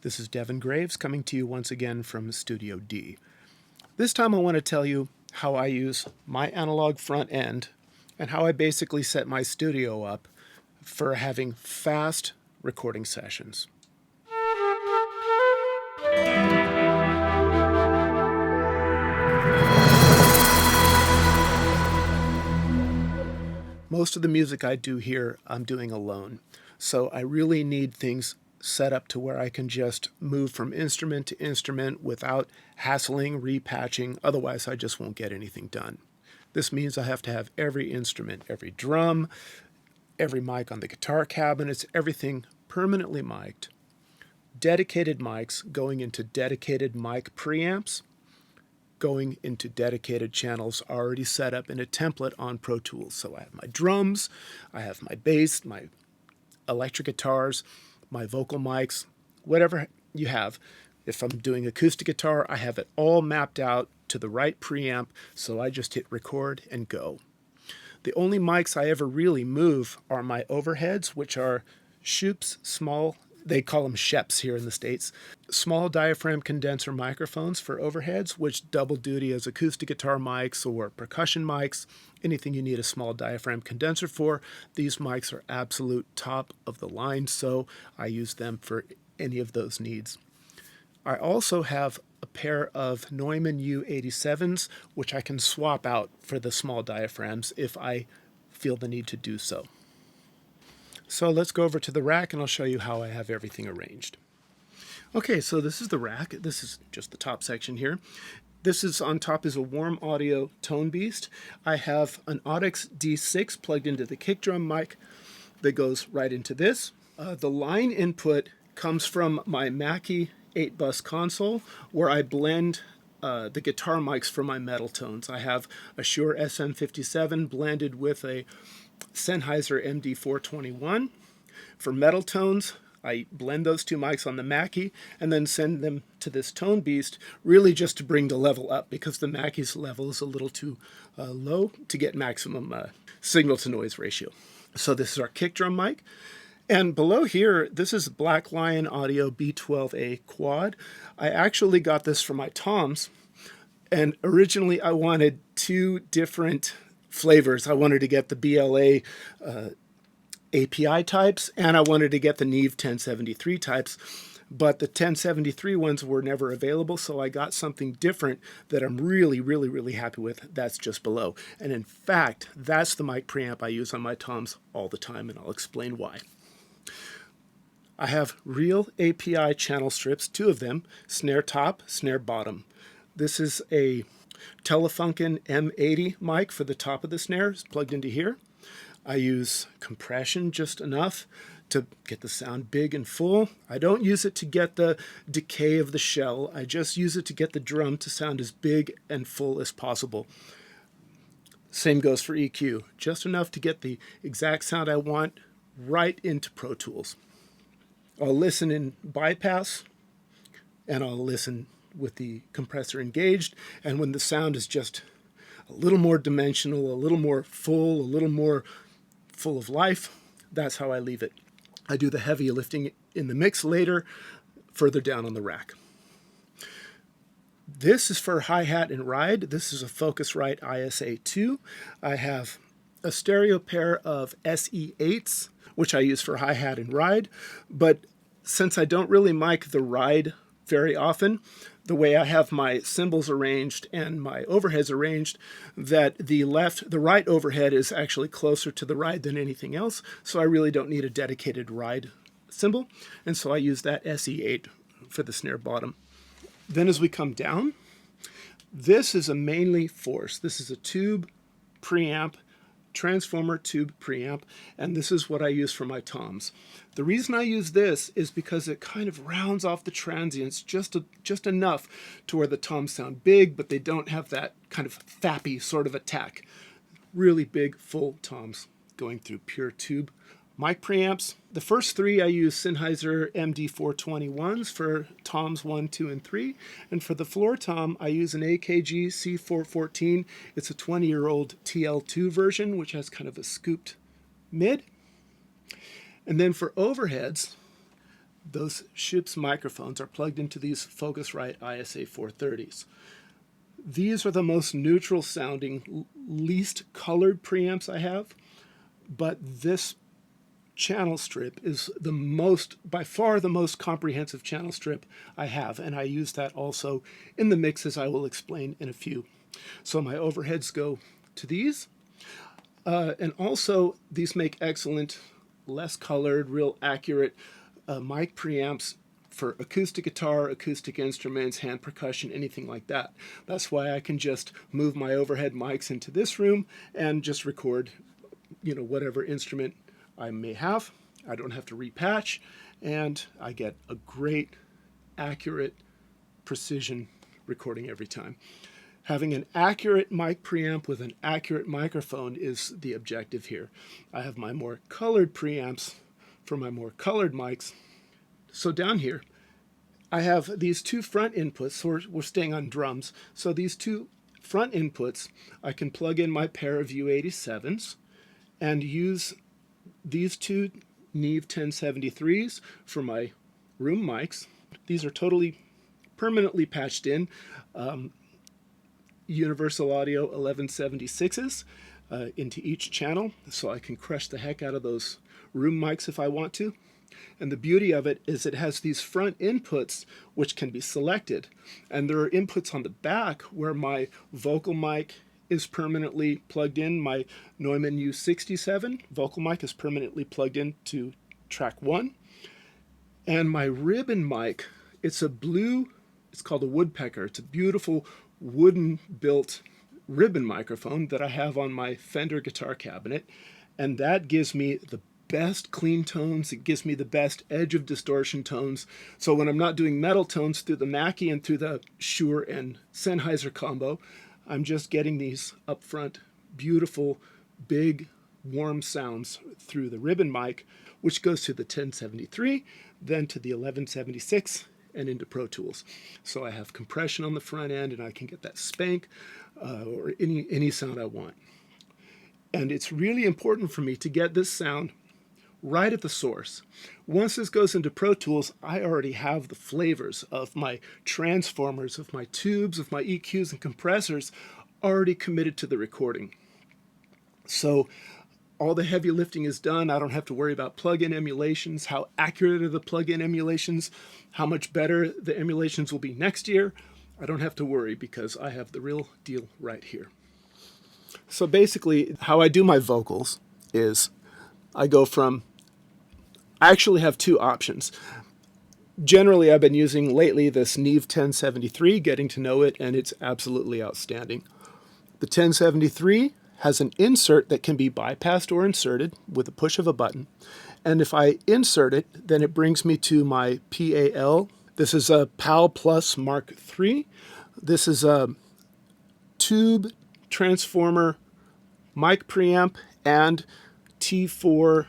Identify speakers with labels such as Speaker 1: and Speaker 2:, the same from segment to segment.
Speaker 1: This is Devin Graves coming to you once again from Studio D. This time I want to tell you how I use my analog front end and how I basically set my studio up for having fast recording sessions. Most of the music I do here, I'm doing alone. So I really need things set up to where I can just move from instrument to instrument without hassling, repatching. Otherwise, I just won't get anything done. This means I have to have every instrument, every drum, every mic on the guitar cabinets, everything permanently mic'd. Dedicated mics going into dedicated mic preamps, going into dedicated channels already set up in a template on Pro Tools. So I have my drums, I have my bass, my electric guitars, my vocal mics, whatever you have. If I'm doing acoustic guitar, I have it all mapped out to the right preamp, so I just hit record and go. The only mics I ever really move are my overheads, which are Shoop's small, they call them Sheps here in the States, small diaphragm condenser microphones for overheads, which double duty as acoustic guitar mics or percussion mics, anything you need a small diaphragm condenser for. These mics are absolute top of the line, so I use them for any of those needs. I also have a pair of Neumann U87s, which I can swap out for the small diaphragms if I feel the need to do so. So let's go over to the rack and I'll show you how I have everything arranged. Okay, so this is the rack. This is just the top section here. This is on top is a Warm Audio Tone Beast. I have an Audix D6 plugged into the kick drum mic that goes right into this. The line input comes from my Mackie 8-bus console where I blend the guitar mics for my metal tones. I have a Shure SM57 blended with a Sennheiser MD421. For metal tones, I blend those two mics on the Mackie and then send them to this Tone Beast, really just to bring the level up because the Mackie's level is a little too low to get maximum signal to noise ratio. So this is our kick drum mic. And below here, this is Black Lion Audio B12A Quad. I actually got this from my toms, and originally I wanted two different flavors. I wanted to get the BLA API types, and I wanted to get the Neve 1073 types, but the 1073 ones were never available, so I got something different that I'm really happy with. That's just below. And in fact, that's the mic preamp I use on my toms all the time, and I'll explain why. I have real API channel strips, two of them, snare top, snare bottom. This is a Telefunken M80 mic for the top of the snare, it's plugged into here. I use compression just enough to get the sound big and full. I don't use it to get the decay of the shell. I just use it to get the drum to sound as big and full as possible. Same goes for EQ, just enough to get the exact sound I want right into Pro Tools. I'll listen in bypass, and I'll listen with the compressor engaged, and when the sound is just a little more dimensional, a little more full, a little more full of life, that's how I leave it. I do the heavy lifting in the mix later, further down on the rack. This is for hi-hat and ride. This is a Focusrite ISA2. I have a stereo pair of SE8s, which I use for hi-hat and ride, but since I don't really mic the ride very often, the way I have my cymbals arranged and my overheads arranged, that the right overhead is actually closer to the ride than anything else, so I really don't need a dedicated ride cymbal, and so I use that SE8 for the snare bottom. Then as we come down, this is a mainly force. This is a tube preamp, transformer tube preamp, and this is what I use for my toms. The reason I use this is because it kind of rounds off the transients just enough to where the toms sound big, but they don't have that kind of fappy sort of attack. Really big, full toms going through pure tube. Mic preamps, the first three I use Sennheiser MD421s for toms 1, 2, and 3. And for the floor tom, I use an AKG C414. It's a 20-year-old TL2 version, which has kind of a scooped mid. And then for overheads, Those ship's microphones are plugged into these Focusrite ISA 430s. These are the most neutral sounding, least colored preamps I have, but this channel strip is the most, by far the most comprehensive channel strip I have, and I use that also in the mixes I will explain in a few. So my overheads go to these, and also these make excellent, less colored, real accurate mic preamps for acoustic guitar, acoustic instruments, hand percussion, anything like that. That's why I can just move my overhead mics into this room and just record, whatever instrument I may have. I don't have to repatch, and I get a great, accurate, precision recording every time. Having an accurate mic preamp with an accurate microphone is the objective here. I have my more colored preamps for my more colored mics. So down here, I have these two front inputs. So we're staying on drums. So these two front inputs, I can plug in my pair of U87s and use these two Neve 1073s for my room mics. These are totally permanently patched in Universal Audio 1176s into each channel, so I can crush the heck out of those room mics if I want to. And the beauty of it is it has these front inputs which can be selected, and there are inputs on the back where my vocal mic is permanently plugged in. My Neumann U67 vocal mic is permanently plugged into track 1. And my ribbon mic, it's called a woodpecker. It's a beautiful wooden built ribbon microphone that I have on my Fender guitar cabinet. And that gives me the best clean tones. It gives me the best edge of distortion tones. So when I'm not doing metal tones through the Mackie and through the Shure and Sennheiser combo, I'm just getting these upfront, beautiful, big, warm sounds through the ribbon mic, which goes to the 1073, then to the 1176, and into Pro Tools. So I have compression on the front end, and I can get that spank or any sound I want. And it's really important for me to get this sound right at the source. Once this goes into Pro Tools, I already have the flavors of my transformers, of my tubes, of my EQs and compressors already committed to the recording. So all the heavy lifting is done. I don't have to worry about plug-in emulations, how accurate are the plug-in emulations, how much better the emulations will be next year. I don't have to worry because I have the real deal right here. So basically, how I do my vocals is I actually have two options. Generally, I've been using lately this Neve 1073, getting to know it, and it's absolutely outstanding. The 1073 has an insert that can be bypassed or inserted with a push of a button. And if I insert it, then it brings me to my PAL. This is a PAL Plus Mark III. This is a tube transformer mic preamp and T4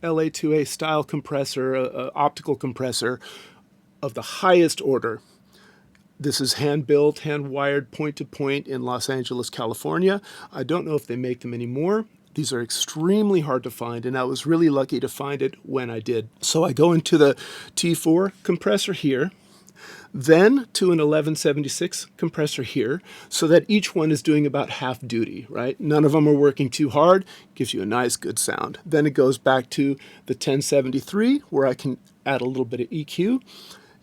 Speaker 1: LA2A style compressor, optical compressor of the highest order. This is hand-built, hand-wired, point-to-point in Los Angeles, California. I don't know if they make them anymore. These are extremely hard to find, and I was really lucky to find it when I did. So I go into the T4 compressor here, then to an 1176 compressor here, so that each one is doing about half duty, right? None of them are working too hard, gives you a nice, good sound. Then it goes back to the 1073, where I can add a little bit of EQ,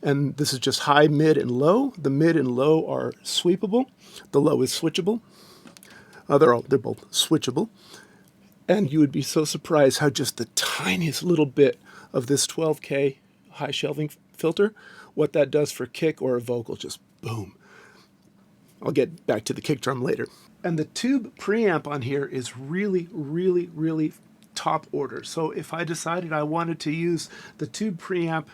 Speaker 1: and this is just high, mid, and low. The mid and low are sweepable. The low is switchable. They're both switchable. And you would be so surprised how just the tiniest little bit of this 12K high shelving filter, what that does for kick or a vocal, just boom. I'll get back to the kick drum later. And the tube preamp on here is really, really, really top order. So if I decided I wanted to use the tube preamp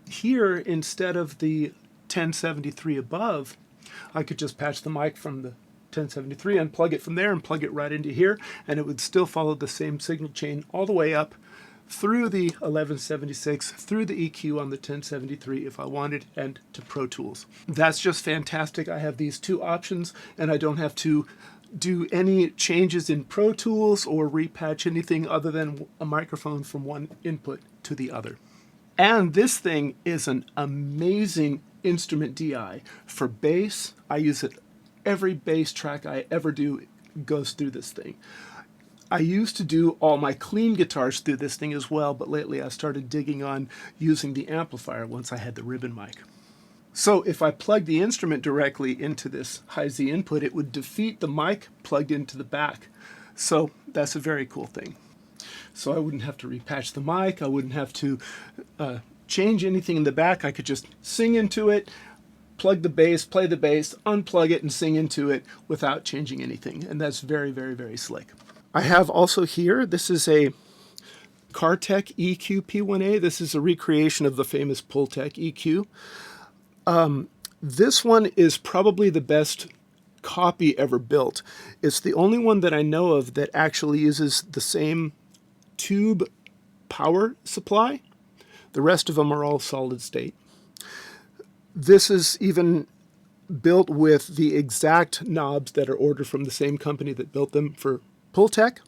Speaker 1: here instead of the 1073 above, I could just patch the mic from the 1073, unplug it from there, and plug it right into here, and it would still follow the same signal chain all the way up through the 1176, through the EQ on the 1073 if I wanted, and to Pro Tools. That's just fantastic. I have these two options, and I don't have to do any changes in Pro Tools or repatch anything other than a microphone from one input to the other. And this thing is an amazing instrument DI. For bass, I use it. Every bass track I ever do goes through this thing. I used to do all my clean guitars through this thing as well, but lately I started digging on using the amplifier once I had the ribbon mic. So if I plug the instrument directly into this high Z input, it would defeat the mic plugged into the back. So that's a very cool thing. So I wouldn't have to repatch the mic. I wouldn't have to change anything in the back. I could just sing into it, plug the bass, play the bass, unplug it, and sing into it without changing anything. And that's very, very, very slick. I have also here, this is a Cartec EQ P1A. This is a recreation of the famous Pultec EQ. This one is probably the best copy ever built. It's the only one that I know of that actually uses the same tube power supply. The rest of them are all solid state. This is even built with the exact knobs that are ordered from the same company that built them for Pultec.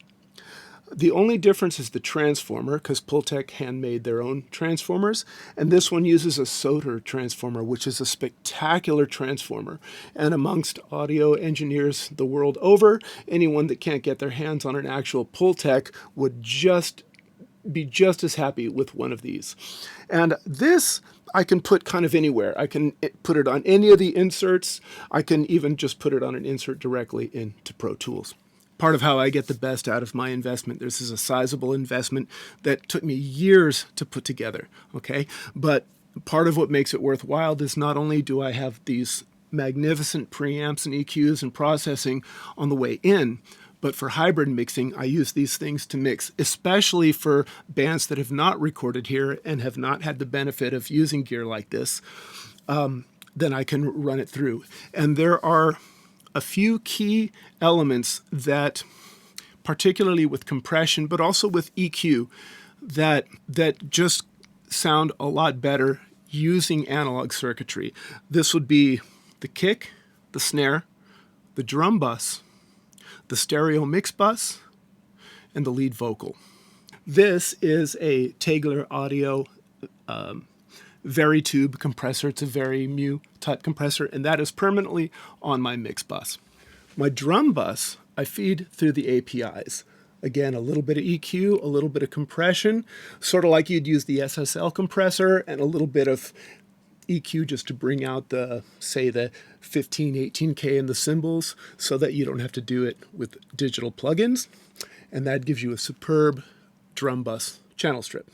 Speaker 1: The only difference is the transformer, because Pultec handmade their own transformers, and this one uses a Soter transformer, which is a spectacular transformer. And amongst audio engineers the world over, anyone that can't get their hands on an actual Pultec would be just as happy with one of these. And this I can put kind of anywhere. I can put it on any of the inserts. I can even just put it on an insert directly into Pro Tools. Part of how I get the best out of my investment. This is a sizable investment that took me years to put together, okay? But part of what makes it worthwhile is not only do I have these magnificent preamps and EQs and processing on the way in, but for hybrid mixing, I use these things to mix, especially for bands that have not recorded here and have not had the benefit of using gear like this, then I can run it through. And there are a few key elements that, particularly with compression, but also with EQ, that just sound a lot better using analog circuitry. This would be the kick, the snare, the drum bus, the stereo mix bus, and the lead vocal. This is a Tegeler Audio Veritube compressor. It's a Very Tut compressor, and that is permanently on my mix bus. My drum bus, I feed through the APIs. Again, a little bit of EQ, a little bit of compression, sort of like you'd use the SSL compressor, and a little bit of EQ just to bring out the, say, the 15, 18K in the cymbals so that you don't have to do it with digital plugins. And that gives you a superb drum bus channel strip.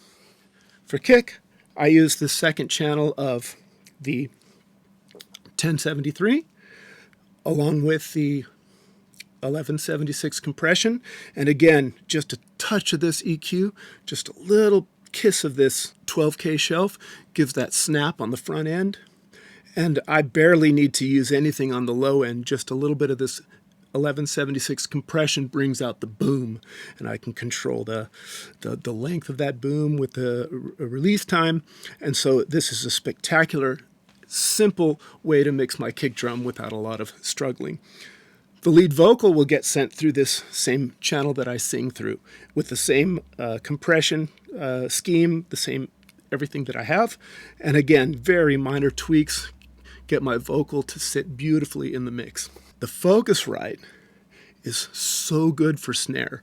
Speaker 1: For kick, I use the second channel of the 1073 along with the 1176 compression. And again, just a touch of this EQ, just a little kiss of this 12K shelf gives that snap on the front end. And I barely need to use anything on the low end. Just a little bit of this 1176 compression brings out the boom, and I can control the length of that boom with the release time. And so this is a spectacular, simple way to mix my kick drum without a lot of struggling. The lead vocal will get sent through this same channel that I sing through with the same compression scheme, the same everything that I have. And again, very minor tweaks get my vocal to sit beautifully in the mix. The Focusrite is so good for snare,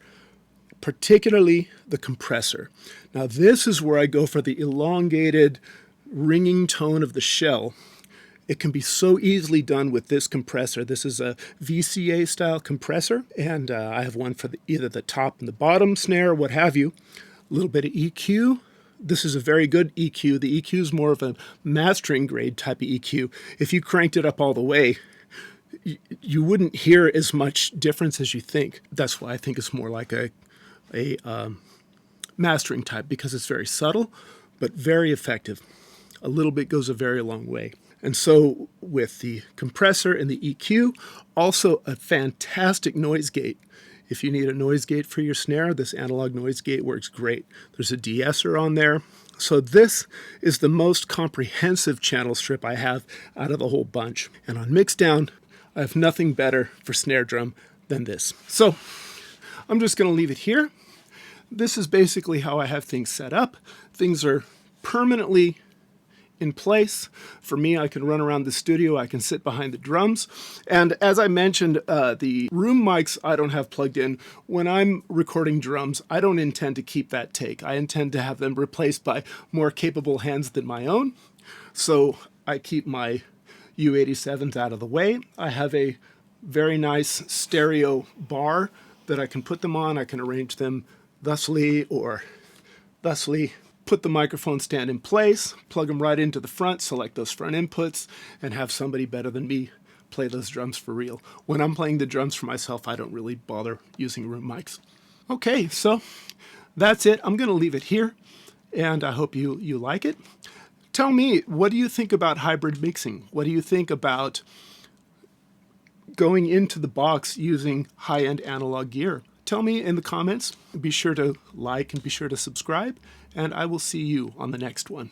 Speaker 1: particularly the compressor. Now this is where I go for the elongated ringing tone of the shell. It can be so easily done with this compressor. This is a VCA style compressor, and I have one for either the top and the bottom snare, what have you. A little bit of EQ. This is a very good EQ. The EQ is more of a mastering grade type of EQ. If you cranked it up all the way, you wouldn't hear as much difference as you think. That's why I think it's more like a mastering type, because it's very subtle, but very effective. A little bit goes a very long way. And so with the compressor and the EQ, also a fantastic noise gate. If you need a noise gate for your snare, this analog noise gate works great. There's a de-esser on there. So this is the most comprehensive channel strip I have out of the whole bunch. And on mixdown, I have nothing better for snare drum than this. So I'm just going to leave it here. This is basically how I have things set up. Things are permanently in place. For me, I can run around the studio, I can sit behind the drums. And as I mentioned, the room mics I don't have plugged in. When I'm recording drums, I don't intend to keep that take. I intend to have them replaced by more capable hands than my own. So I keep my U87s out of the way. I have a very nice stereo bar that I can put them on. I can arrange them thusly or thusly. Put the microphone stand in place, plug them right into the front, select those front inputs, and have somebody better than me play those drums for real. When I'm playing the drums for myself, I don't really bother using room mics. Okay, so that's it. I'm going to leave it here, and I hope you like it. Tell me, what do you think about hybrid mixing? What do you think about going into the box using high-end analog gear? Tell me in the comments. Be sure to like and be sure to subscribe, and I will see you on the next one.